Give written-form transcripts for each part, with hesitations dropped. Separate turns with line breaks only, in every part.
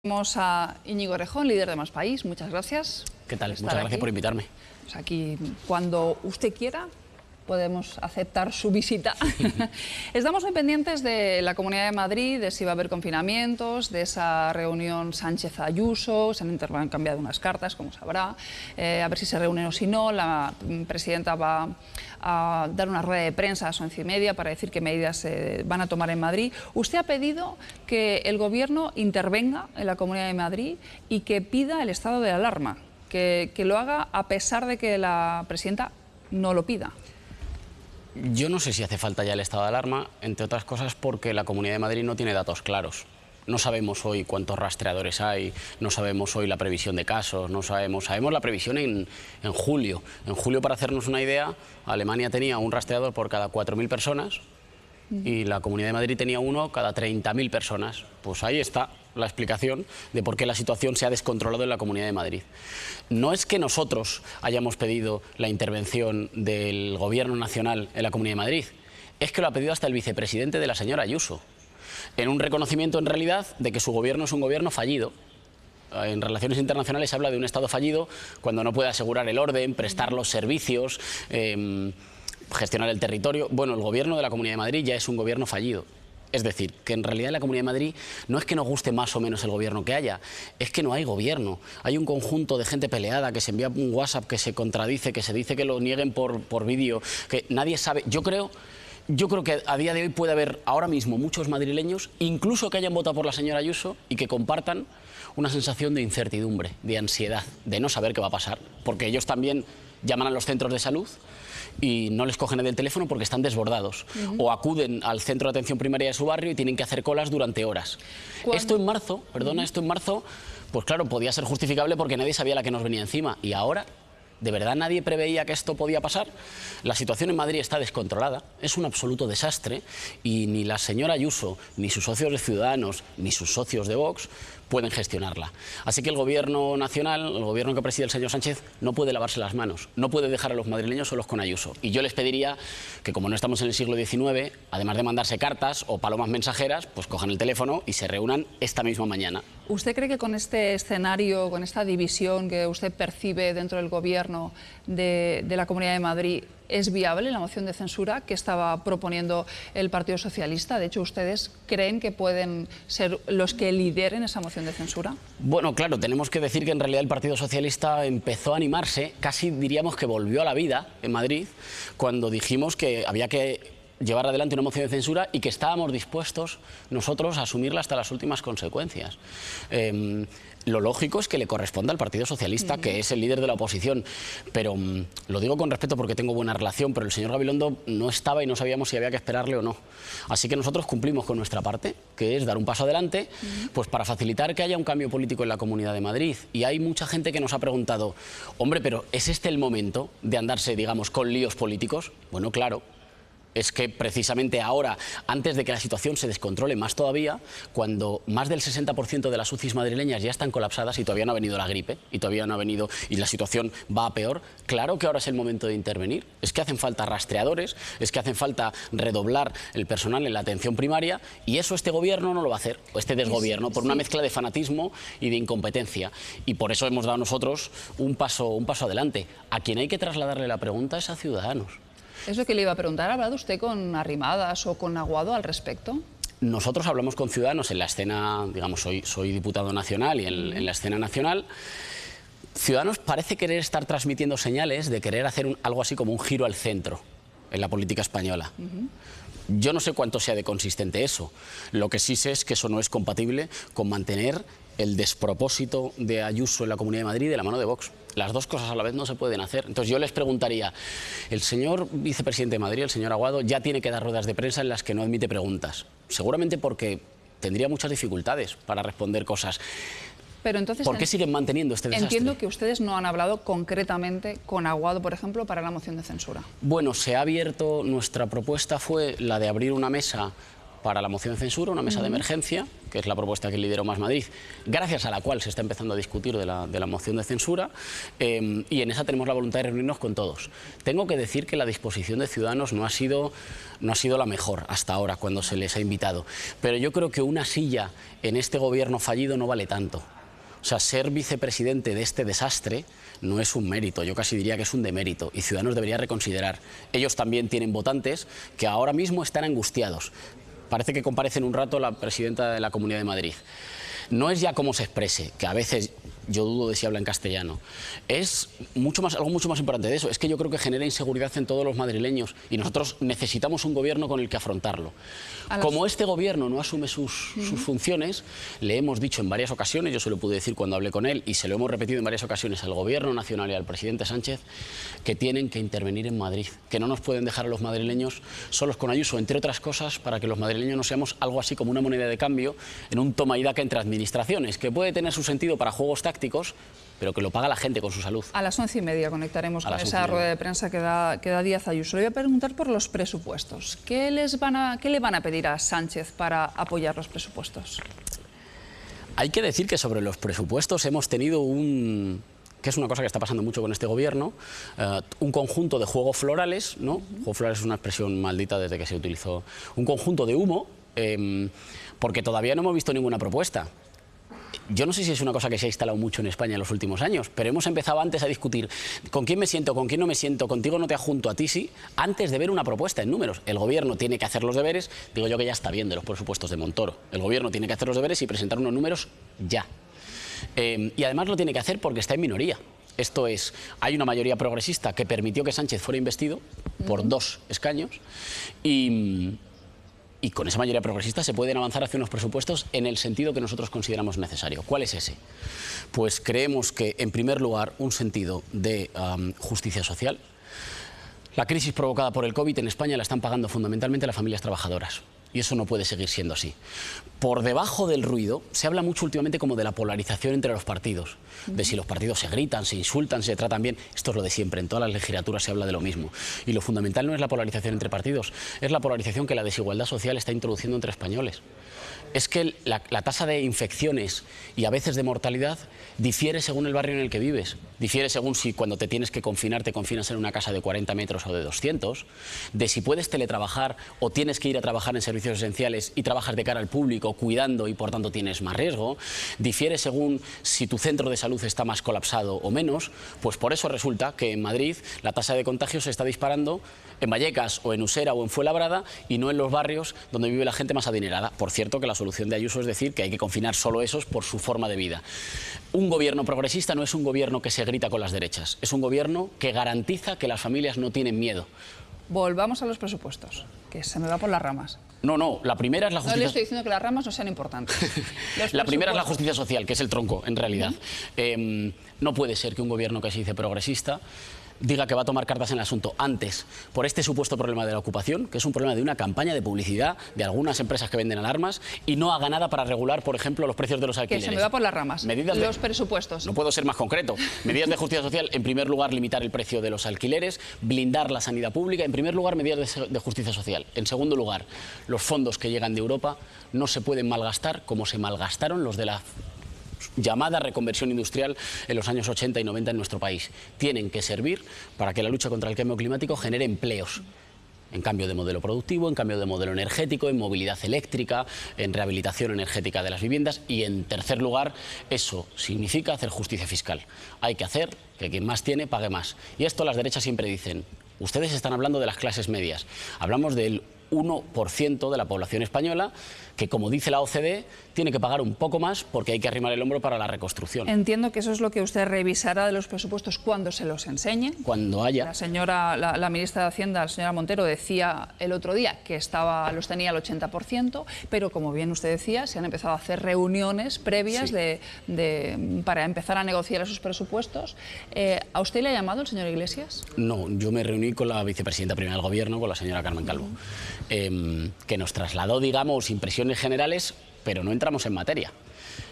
Tenemos a Íñigo Errejón, líder de Más País. Muchas gracias.
¿Qué tal? Muchas gracias por invitarme.
Pues aquí, cuando usted quiera, podemos aceptar su visita. Estamos muy pendientes de la Comunidad de Madrid, de si va a haber confinamientos, de esa reunión Sánchez-Ayuso. Se han intercambiado unas cartas, como sabrá, a ver si se reúnen o si no. La presidenta va a dar una rueda de prensa a las 11:30 para decir qué medidas se van a tomar en Madrid. Usted ha pedido que el Gobierno intervenga en la Comunidad de Madrid y que pida el estado de alarma, que lo haga a pesar de que la presidenta no lo pida.
Yo no sé si hace falta ya el estado de alarma, entre otras cosas porque la Comunidad de Madrid no tiene datos claros. No sabemos hoy cuántos rastreadores hay, no sabemos hoy la previsión de casos, sabemos la previsión en julio. En julio, para hacernos una idea, Alemania tenía un rastreador por cada 4.000 personas y la Comunidad de Madrid tenía uno cada 30.000 personas. Pues ahí está la explicación de por qué la situación se ha descontrolado en la Comunidad de Madrid. No es que nosotros hayamos pedido la intervención del Gobierno nacional en la Comunidad de Madrid, es que lo ha pedido hasta el vicepresidente de la señora Ayuso, en un reconocimiento en realidad de que su gobierno es un gobierno fallido. En relaciones internacionales se habla de un Estado fallido cuando no puede asegurar el orden, prestar los servicios, gestionar el territorio. Bueno, el gobierno de la Comunidad de Madrid ya es un gobierno fallido. Es decir, que en realidad en la Comunidad de Madrid no es que nos guste más o menos el gobierno que haya, es que no hay gobierno. Hay un conjunto de gente peleada que se envía un WhatsApp, que se contradice, que se dice que lo nieguen por vídeo, que nadie sabe. Yo creo que a día de hoy puede haber ahora mismo muchos madrileños, incluso que hayan votado por la señora Ayuso y que compartan una sensación de incertidumbre, de ansiedad, de no saber qué va a pasar, porque ellos también llaman a los centros de salud y no les cogen el teléfono porque están desbordados. O acuden al centro de atención primaria de su barrio y tienen que hacer colas durante horas. Esto en marzo, pues claro, podía ser justificable porque nadie sabía la que nos venía encima. Y ahora, ¿de verdad nadie preveía que esto podía pasar? La situación en Madrid está descontrolada, es un absoluto desastre y ni la señora Ayuso, ni sus socios de Ciudadanos, ni sus socios de Vox pueden gestionarla. Así que el Gobierno nacional, el Gobierno que preside el señor Sánchez, no puede lavarse las manos, no puede dejar a los madrileños solos con Ayuso. Y yo les pediría que, como no estamos en el siglo XIX, además de mandarse cartas o palomas mensajeras, pues cojan el teléfono y se reúnan esta misma mañana.
¿Usted cree que con este escenario, con esta división que usted percibe dentro del Gobierno de la Comunidad de Madrid, es viable la moción de censura que estaba proponiendo el Partido Socialista? De hecho, ¿ustedes creen que pueden ser los que lideren esa moción de censura?
Bueno, claro, tenemos que decir que en realidad el Partido Socialista empezó a animarse, casi diríamos que volvió a la vida en Madrid, cuando dijimos que había que llevar adelante una moción de censura y que estábamos dispuestos nosotros a asumirla hasta las últimas consecuencias. Lo lógico es que le corresponda al Partido Socialista, que es el líder de la oposición, pero lo digo con respeto porque tengo buena relación, pero el señor Gabilondo no estaba y no sabíamos si había que esperarle o no. Así que nosotros cumplimos con nuestra parte, que es dar un paso adelante, pues para facilitar que haya un cambio político en la Comunidad de Madrid. Y hay mucha gente que nos ha preguntado, hombre, pero ¿es este el momento de andarse, digamos, con líos políticos? Bueno, claro. Es que precisamente ahora, antes de que la situación se descontrole más todavía, cuando más del 60% de las UCIs madrileñas ya están colapsadas y todavía no ha venido la gripe, y todavía no ha venido, y la situación va a peor, claro que ahora es el momento de intervenir. Es que hacen falta rastreadores, es que hacen falta redoblar el personal en la atención primaria, y eso este gobierno no lo va a hacer, o este desgobierno, por una mezcla de fanatismo y de incompetencia. Y por eso hemos dado nosotros un paso adelante. A quien hay que trasladarle la pregunta es a Ciudadanos.
Es lo que le iba a preguntar. ¿Ha hablado usted con Arrimadas o con Aguado al respecto?
Nosotros hablamos con Ciudadanos en la escena, digamos, soy diputado nacional y en la escena nacional. Ciudadanos parece querer estar transmitiendo señales de querer hacer algo así como un giro al centro en la política española. Yo no sé cuánto sea de consistente eso. Lo que sí sé es que eso no es compatible con mantener el despropósito de Ayuso en la Comunidad de Madrid de la mano de Vox. Las dos cosas a la vez no se pueden hacer. Entonces yo les preguntaría, el señor vicepresidente de Madrid, el señor Aguado, ya tiene que dar ruedas de prensa en las que no admite preguntas. Seguramente porque tendría muchas dificultades para responder cosas.
Pero entonces,
¿por qué siguen manteniendo este desastre?
Entiendo que ustedes no han hablado concretamente con Aguado, por ejemplo, para la moción de censura.
Bueno, se ha abierto, nuestra propuesta fue la de abrir una mesa para la moción de censura, una mesa de emergencia, que es la propuesta que lideró Más Madrid, gracias a la cual se está empezando a discutir de la moción de censura, y en esa tenemos la voluntad de reunirnos con todos. Tengo que decir que la disposición de Ciudadanos no ha sido la mejor hasta ahora, cuando se les ha invitado, pero yo creo que una silla en este gobierno fallido no vale tanto. O sea, ser vicepresidente de este desastre no es un mérito, yo casi diría que es un demérito, y Ciudadanos debería reconsiderar. Ellos también tienen votantes que ahora mismo están angustiados. Parece que comparece en un rato la presidenta de la Comunidad de Madrid. No es ya cómo se exprese, que a veces yo dudo de si habla en castellano. Es algo mucho más importante de eso. Es que yo creo que genera inseguridad en todos los madrileños y nosotros necesitamos un gobierno con el que afrontarlo. Como este gobierno no asume sus funciones, le hemos dicho en varias ocasiones, yo se lo pude decir cuando hablé con él y se lo hemos repetido en varias ocasiones al Gobierno Nacional y al presidente Sánchez, que tienen que intervenir en Madrid, que no nos pueden dejar a los madrileños solos con Ayuso, entre otras cosas, para que los madrileños no seamos algo así como una moneda de cambio en un toma y daca entre administraciones, que puede tener su sentido para juegos tácticos, pero que lo paga la gente con su salud.
A las 11:30 conectaremos con esa rueda de prensa que da Díaz Ayuso. Le voy a preguntar por los presupuestos. ¿Qué le van a pedir a Sánchez para apoyar los presupuestos?
Hay que decir que sobre los presupuestos hemos tenido que es una cosa que está pasando mucho con este gobierno, un conjunto de juegos florales, ¿no? Juego florales es una expresión maldita desde que se utilizó. Un conjunto de humo, porque todavía no hemos visto ninguna propuesta. Yo no sé si es una cosa que se ha instalado mucho en España en los últimos años, pero hemos empezado antes a discutir con quién me siento, con quién no me siento, contigo no te adjunto, a ti sí, antes de ver una propuesta en números. El gobierno tiene que hacer los deberes, digo yo que ya está bien de los presupuestos de Montoro. El gobierno tiene que hacer los deberes y presentar unos números ya. Y además lo tiene que hacer porque está en minoría. Esto es, hay una mayoría progresista que permitió que Sánchez fuera investido por 2 escaños y con esa mayoría progresista se pueden avanzar hacia unos presupuestos en el sentido que nosotros consideramos necesario. ¿Cuál es ese? Pues creemos que, en primer lugar, un sentido de justicia social. La crisis provocada por el COVID en España la están pagando fundamentalmente las familias trabajadoras. Y eso no puede seguir siendo así. Por debajo del ruido, se habla mucho últimamente como de la polarización entre los partidos, de si los partidos se gritan, se insultan, se tratan bien. Esto es lo de siempre, en todas las legislaturas se habla de lo mismo. Y lo fundamental no es la polarización entre partidos, es la polarización que la desigualdad social está introduciendo entre españoles. Es que la tasa de infecciones y a veces de mortalidad difiere según el barrio en el que vives. Difiere según si cuando te tienes que confinar te confinas en una casa de 40 metros o de 200, de si puedes teletrabajar o tienes que ir a trabajar en servicios esenciales y trabajas de cara al público cuidando y por tanto tienes más riesgo. Difiere según si tu centro de salud está más colapsado o menos. Pues por eso resulta que en Madrid la tasa de contagios se está disparando en Vallecas o en Usera o en Fuenlabrada y no en los barrios donde vive la gente más adinerada. Por cierto, que la solución de Ayuso es decir que hay que confinar solo esos por su forma de vida. Un gobierno progresista no es un gobierno que se grita con las derechas, es un gobierno que garantiza que las familias no tienen miedo.
Volvamos a los presupuestos, que se me va por las ramas.
No, la primera es la justicia...
No le estoy diciendo que las ramas no sean importantes.
La primera es la justicia social, que es el tronco, en realidad. No puede ser que un gobierno que se dice progresista diga que va a tomar cartas en el asunto antes por este supuesto problema de la ocupación, que es un problema de una campaña de publicidad de algunas empresas que venden alarmas, y no haga nada para regular, por ejemplo, los precios de los alquileres.
Que se me va por las ramas. Los presupuestos.
No puedo ser más concreto. Medidas de justicia social, en primer lugar, limitar el precio de los alquileres, blindar la sanidad pública. En primer lugar, medidas de justicia social. En segundo lugar, los fondos que llegan de Europa no se pueden malgastar como se malgastaron los de la llamada reconversión industrial en los años 80 y 90 en nuestro país. Tienen que servir para que la lucha contra el cambio climático genere empleos. En cambio de modelo productivo, en cambio de modelo energético, en movilidad eléctrica, en rehabilitación energética de las viviendas y, en tercer lugar, eso significa hacer justicia fiscal. Hay que hacer que quien más tiene pague más. Y esto las derechas siempre dicen. Ustedes están hablando de las clases medias. Hablamos del 1% de la población española que, como dice la OCDE, tiene que pagar un poco más porque hay que arrimar el hombro para la reconstrucción.
Entiendo que eso es lo que usted revisará de los presupuestos cuando se los enseñe.
Cuando haya.
La ministra de Hacienda, la señora Montero, decía el otro día que los tenía al 80%, pero como bien usted decía, se han empezado a hacer reuniones previas para empezar a negociar esos presupuestos. ¿A usted le ha llamado el señor Iglesias?
No, yo me reuní con la vicepresidenta primera del Gobierno, con la señora Carmen Calvo, que nos trasladó, digamos, impresiones generales, pero no entramos en materia.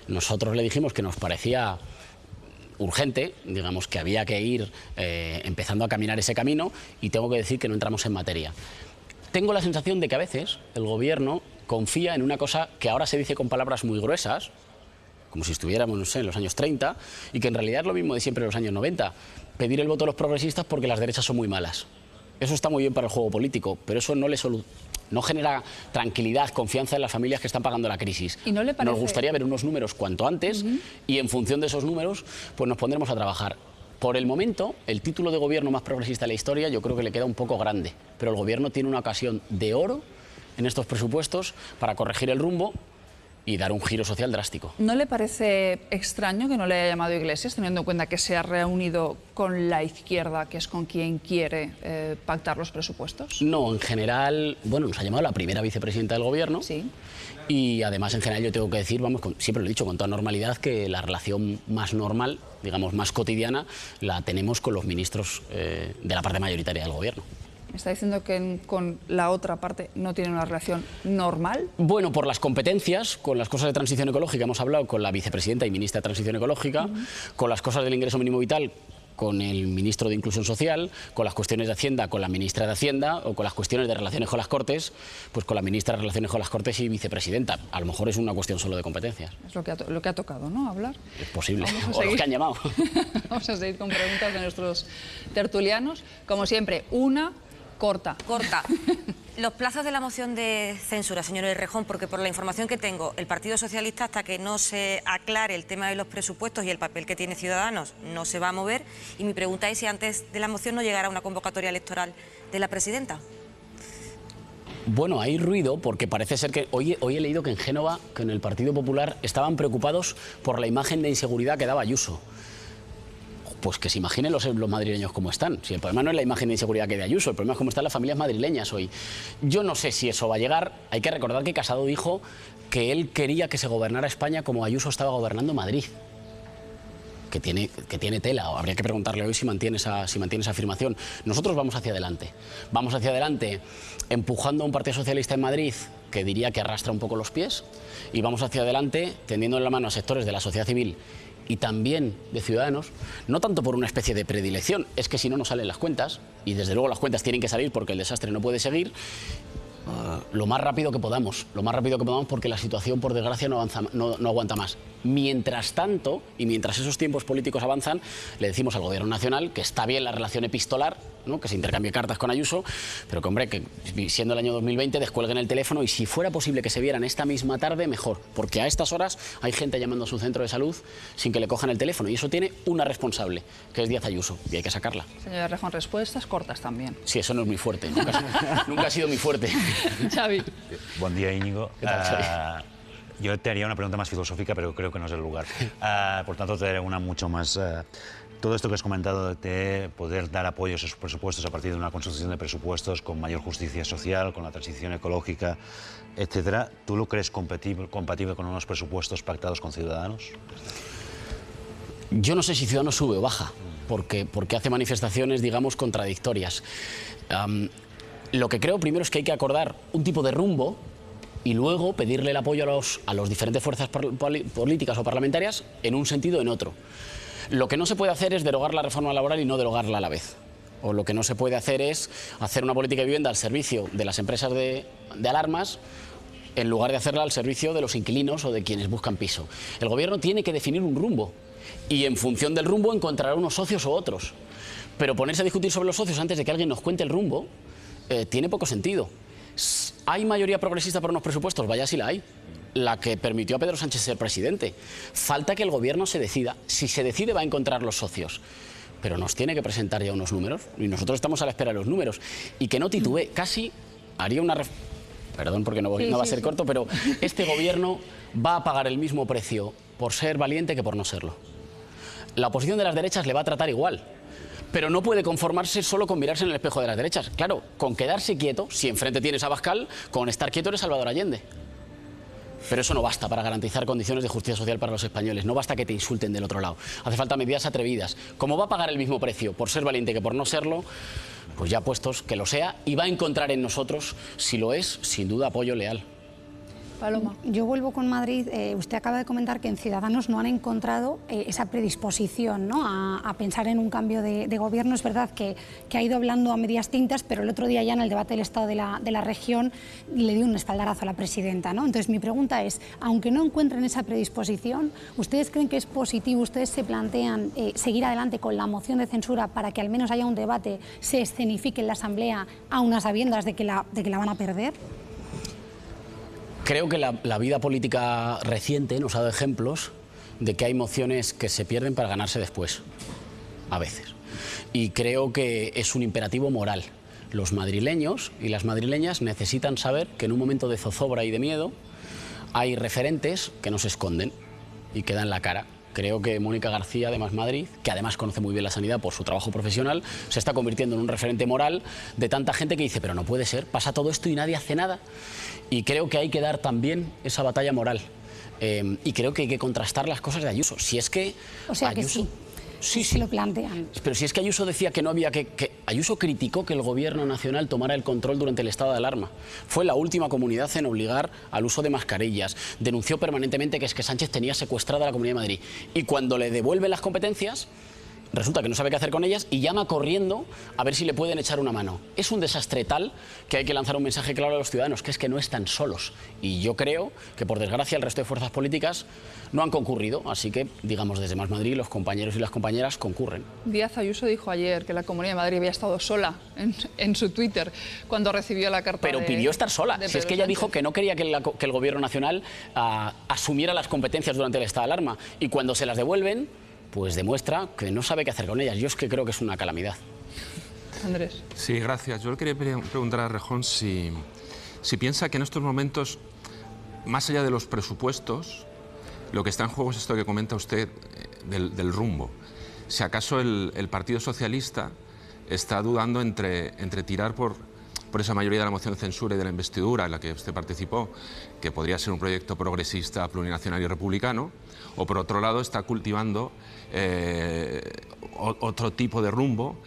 Nosotros le dijimos que nos parecía urgente, digamos, que había que ir empezando a caminar ese camino, y tengo que decir que no entramos en materia. Tengo la sensación de que a veces el Gobierno confía en una cosa que ahora se dice con palabras muy gruesas, como si estuviéramos, no sé, en los años 30, y que en realidad es lo mismo de siempre en los años 90. Pedir el voto a los progresistas porque las derechas son muy malas. Eso está muy bien para el juego político, pero eso no genera tranquilidad, confianza en las familias que están pagando la crisis.
¿Y no le parece...
Nos gustaría ver unos números cuanto antes y en función de esos números pues nos pondremos a trabajar. Por el momento, el título de gobierno más progresista de la historia yo creo que le queda un poco grande, pero el gobierno tiene una ocasión de oro en estos presupuestos para corregir el rumbo y dar un giro social drástico.
¿No le parece extraño que no le haya llamado Iglesias, teniendo en cuenta que se ha reunido con la izquierda, que es con quien quiere pactar los presupuestos?
No, en general, bueno, nos ha llamado la primera vicepresidenta del gobierno.
Sí.
Y además, en general, yo tengo que decir, siempre lo he dicho con toda normalidad, que la relación más normal, digamos, más cotidiana, la tenemos con los ministros de la parte mayoritaria del gobierno.
¿Me está diciendo que con la otra parte no tiene una relación normal?
Bueno, por las competencias, con las cosas de transición ecológica hemos hablado con la vicepresidenta y ministra de Transición Ecológica, con las cosas del ingreso mínimo vital, con el ministro de Inclusión Social, con las cuestiones de Hacienda, con la ministra de Hacienda, o con las cuestiones de relaciones con las Cortes, pues con la ministra de Relaciones con las Cortes y vicepresidenta. A lo mejor es una cuestión solo de competencias.
Es lo que ha tocado, ¿no? Hablar.
Es posible. O los que han llamado.
Vamos a seguir con preguntas de nuestros tertulianos. Como siempre, una corta.
Corta. Los plazos de la moción de censura, señor Errejón, porque por la información que tengo, el Partido Socialista, hasta que no se aclare el tema de los presupuestos y el papel que tiene Ciudadanos, no se va a mover. Y mi pregunta es si antes de la moción no llegará una convocatoria electoral de la presidenta.
Bueno, hay ruido porque parece ser que hoy he leído que en Génova, que en el Partido Popular, estaban preocupados por la imagen de inseguridad que daba Ayuso. Pues que se imaginen los madrileños cómo están. Si el problema no es la imagen de inseguridad que de Ayuso, el problema es cómo están las familias madrileñas hoy. Yo no sé si eso va a llegar. Hay que recordar que Casado dijo que él quería que se gobernara España como Ayuso estaba gobernando Madrid. Que tiene tela. Habría que preguntarle hoy si mantiene esa afirmación. Nosotros vamos hacia adelante. Vamos hacia adelante empujando a un Partido Socialista en Madrid que diría que arrastra un poco los pies, y vamos hacia adelante tendiéndole la mano a sectores de la sociedad civil y también de Ciudadanos, no tanto por una especie de predilección, es que si no, no salen las cuentas, y desde luego las cuentas tienen que salir porque el desastre no puede seguir, lo más rápido que podamos, porque la situación, por desgracia, no aguanta más. Mientras tanto, y mientras esos tiempos políticos avanzan, le decimos al Gobierno Nacional que está bien la relación epistolar, ¿no? Que se intercambie cartas con Ayuso, pero que, hombre, que siendo el año 2020 descuelguen el teléfono y si fuera posible que se vieran esta misma tarde, mejor, porque a estas horas hay gente llamando a su centro de salud sin que le cojan el teléfono y eso tiene una responsable, que es Díaz Ayuso, y hay que sacarla.
Señor Errejón, respuestas cortas también.
Sí, eso no es muy fuerte, nunca ha sido muy fuerte.
Xavi.
Buen día, Íñigo.
¿Qué tal, Xavi?
Yo te haría una pregunta más filosófica, pero creo que no es el lugar. Por tanto, te haré una mucho más... todo esto que has comentado de poder dar apoyo a esos presupuestos a partir de una construcción de presupuestos con mayor justicia social, con la transición ecológica, etcétera, ¿tú lo crees compatible con unos presupuestos pactados con Ciudadanos?
Yo no sé si Ciudadanos sube o baja, porque hace manifestaciones, digamos, contradictorias. Lo que creo primero es que hay que acordar un tipo de rumbo y luego pedirle el apoyo a las diferentes fuerzas políticas o parlamentarias en un sentido o en otro. Lo que no se puede hacer es derogar la reforma laboral y no derogarla a la vez. O lo que no se puede hacer es hacer una política de vivienda al servicio de las empresas de alarmas en lugar de hacerla al servicio de los inquilinos o de quienes buscan piso. El Gobierno tiene que definir un rumbo y en función del rumbo encontrará unos socios o otros. Pero ponerse a discutir sobre los socios antes de que alguien nos cuente el rumbo tiene poco sentido. ¿Hay mayoría progresista para unos presupuestos? Vaya si la hay. La que permitió a Pedro Sánchez ser presidente. Falta que el Gobierno se decida. Si se decide, va a encontrar los socios. Pero nos tiene que presentar ya unos números. Y nosotros estamos a la espera de los números. Y que no titubee. Casi haría una... Perdón, porque no va a ser corto, pero este Gobierno va a pagar el mismo precio por ser valiente que por no serlo. La oposición de las derechas le va a tratar igual. Pero no puede conformarse solo con mirarse en el espejo de las derechas. Claro, con quedarse quieto, si enfrente tienes a Abascal, con estar quieto eres Salvador Allende. Pero eso no basta para garantizar condiciones de justicia social para los españoles. No basta que te insulten del otro lado. Hace falta medidas atrevidas. Como va a pagar el mismo precio por ser valiente que por no serlo, pues ya puestos que lo sea y va a encontrar en nosotros, si lo es, sin duda apoyo leal.
Paloma.
Yo vuelvo con Madrid. Usted acaba de comentar que en Ciudadanos no han encontrado esa predisposición, ¿no?, a pensar en un cambio de gobierno. Es verdad que ha ido hablando a medias tintas, pero el otro día ya en el debate del Estado de la región le dio un espaldarazo a la presidenta, ¿no? Entonces mi pregunta es, aunque no encuentren esa predisposición, ¿ustedes creen que es positivo, ustedes se plantean seguir adelante con la moción de censura para que al menos haya un debate, se escenifique en la Asamblea a unas sabiendas de que la van a perder?
Creo que la vida política reciente nos ha dado ejemplos de que hay mociones que se pierden para ganarse después, a veces. Y creo que es un imperativo moral. Los madrileños y las madrileñas necesitan saber que en un momento de zozobra y de miedo hay referentes que no se esconden y que dan la cara. Creo que Mónica García de Más Madrid, que además conoce muy bien la sanidad por su trabajo profesional, se está convirtiendo en un referente moral de tanta gente que dice, pero no puede ser, pasa todo esto y nadie hace nada. Y creo que hay que dar también esa batalla moral. Y creo que hay que contrastar las cosas de Ayuso. Si es que...
O sea
Ayuso,
que sí.
Sí,
se lo plantean.
Pero si es que Ayuso decía que no había que... Ayuso criticó que el Gobierno Nacional tomara el control durante el estado de alarma. Fue la última comunidad en obligar al uso de mascarillas. Denunció permanentemente que es que Sánchez tenía secuestrada a la Comunidad de Madrid. Y cuando le devuelven las competencias, resulta que no sabe qué hacer con ellas y llama corriendo a ver si le pueden echar una mano. Es un desastre tal que hay que lanzar un mensaje claro a los ciudadanos, que es que no están solos. Y yo creo que, por desgracia, el resto de fuerzas políticas no han concurrido. Así que, digamos, desde Más Madrid, los compañeros y las compañeras concurren.
Díaz Ayuso dijo ayer que la Comunidad de Madrid había estado sola en su Twitter cuando recibió la carta.
Pero pidió estar sola. Si es que ella dijo que no quería que el Gobierno Nacional asumiera las competencias durante el estado de alarma. Y cuando se las devuelven, pues demuestra que no sabe qué hacer con ellas. Yo es que creo que es una calamidad.
Andrés.
Sí, gracias. Yo le quería preguntar a Errejón si piensa que en estos momentos, más allá de los presupuestos, lo que está en juego es esto que comenta usted del rumbo. Si acaso el Partido Socialista está dudando entre tirar por esa mayoría de la moción de censura y de la investidura en la que usted participó, que podría ser un proyecto progresista, plurinacional y republicano, o por otro lado está cultivando otro tipo de rumbo,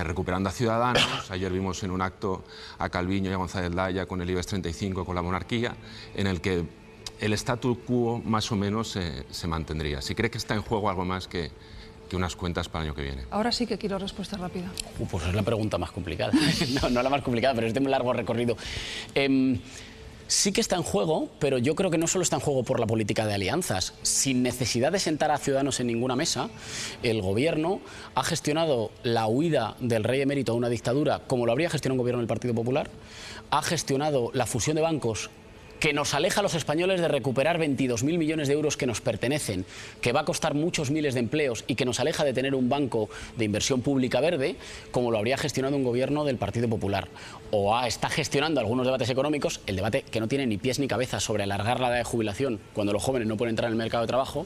recuperando a Ciudadanos. Ayer vimos en un acto a Calviño y a González Laya con el IBEX 35, con la monarquía, en el que el statu quo más o menos se mantendría. Si cree que está en juego algo más que unas cuentas para el año que viene.
Ahora sí que quiero respuesta rápida.
Pues es la pregunta más complicada. No la más complicada, pero es de un largo recorrido. Sí que está en juego, pero yo creo que no solo está en juego por la política de alianzas. Sin necesidad de sentar a Ciudadanos en ninguna mesa, el Gobierno ha gestionado la huida del rey emérito a una dictadura como lo habría gestionado un Gobierno del Partido Popular, ha gestionado la fusión de bancos que nos aleja a los españoles de recuperar 22.000 millones de euros que nos pertenecen, que va a costar muchos miles de empleos y que nos aleja de tener un banco de inversión pública verde, como lo habría gestionado un gobierno del Partido Popular. O está gestionando algunos debates económicos, el debate que no tiene ni pies ni cabeza sobre alargar la edad de jubilación cuando los jóvenes no pueden entrar en el mercado de trabajo,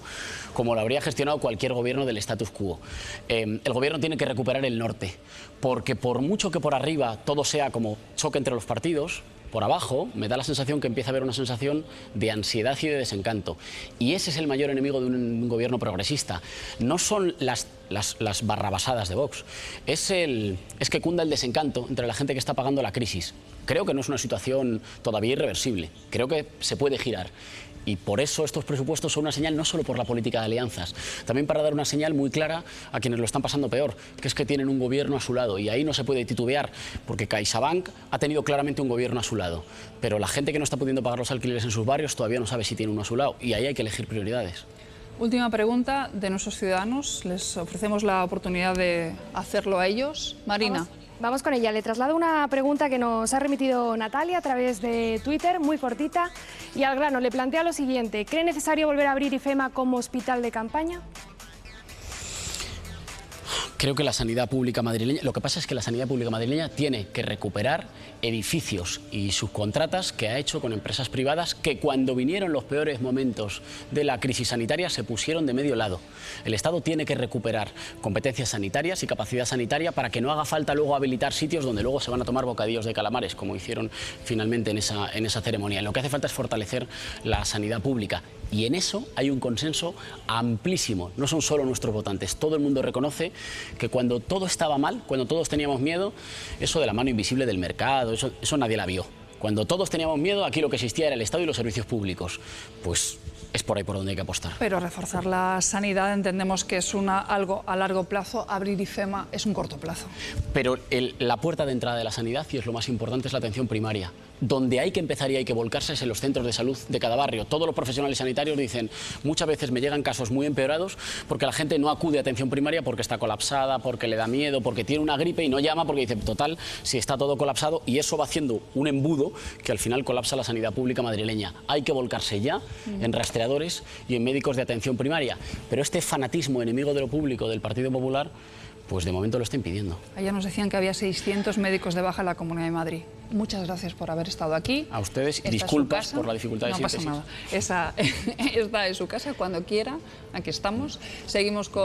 como lo habría gestionado cualquier gobierno del status quo. El gobierno tiene que recuperar el norte, porque por mucho que por arriba todo sea como choque entre los partidos, por abajo me da la sensación que empieza a haber una sensación de ansiedad y de desencanto. Y ese es el mayor enemigo de un gobierno progresista. No son las barrabasadas de Vox. Es que cunda el desencanto entre la gente que está pagando la crisis. Creo que no es una situación todavía irreversible. Creo que se puede girar. Y por eso estos presupuestos son una señal no solo por la política de alianzas, también para dar una señal muy clara a quienes lo están pasando peor, que es que tienen un gobierno a su lado. Y ahí no se puede titubear, porque CaixaBank ha tenido claramente un gobierno a su lado. Pero la gente que no está pudiendo pagar los alquileres en sus barrios todavía no sabe si tiene uno a su lado. Y ahí hay que elegir prioridades.
Última pregunta de nuestros ciudadanos. Les ofrecemos la oportunidad de hacerlo a ellos. Marina.
Vamos con ella. Le traslado una pregunta que nos ha remitido Natalia a través de Twitter, muy cortita. Y al grano, le plantea lo siguiente. ¿Cree necesario volver a abrir IFEMA como hospital de campaña?
Creo que la sanidad pública madrileña, lo que pasa es que la sanidad pública madrileña tiene que recuperar edificios y subcontratas que ha hecho con empresas privadas que cuando vinieron los peores momentos de la crisis sanitaria se pusieron de medio lado. El Estado tiene que recuperar competencias sanitarias y capacidad sanitaria para que no haga falta luego habilitar sitios donde luego se van a tomar bocadillos de calamares, como hicieron finalmente en esa ceremonia. Lo que hace falta es fortalecer la sanidad pública. Y en eso hay un consenso amplísimo. No son solo nuestros votantes. Todo el mundo reconoce que cuando todo estaba mal, cuando todos teníamos miedo, eso de la mano invisible del mercado, eso nadie la vio. Cuando todos teníamos miedo, aquí lo que existía era el Estado y los servicios públicos. Pues es por ahí por donde hay que apostar.
Pero reforzar la sanidad entendemos que es algo a largo plazo, abrir IFEMA es un corto plazo.
Pero la puerta de entrada de la sanidad, y es lo más importante, es la atención primaria. Donde hay que empezar y hay que volcarse es en los centros de salud de cada barrio. Todos los profesionales sanitarios dicen, muchas veces me llegan casos muy empeorados porque la gente no acude a atención primaria porque está colapsada, porque le da miedo, porque tiene una gripe y no llama porque dice, total, si está todo colapsado, y eso va haciendo un embudo que al final colapsa la sanidad pública madrileña. Hay que volcarse ya en rastreadores y en médicos de atención primaria. Pero este fanatismo enemigo de lo público del Partido Popular, pues de momento lo está impidiendo.
Ayer nos decían que había 600 médicos de baja en la Comunidad de Madrid. Muchas gracias por haber estado aquí.
A ustedes, disculpas por la dificultad de síntesis.
No pasa nada. Esta es su casa, cuando quiera, aquí estamos. Seguimos con...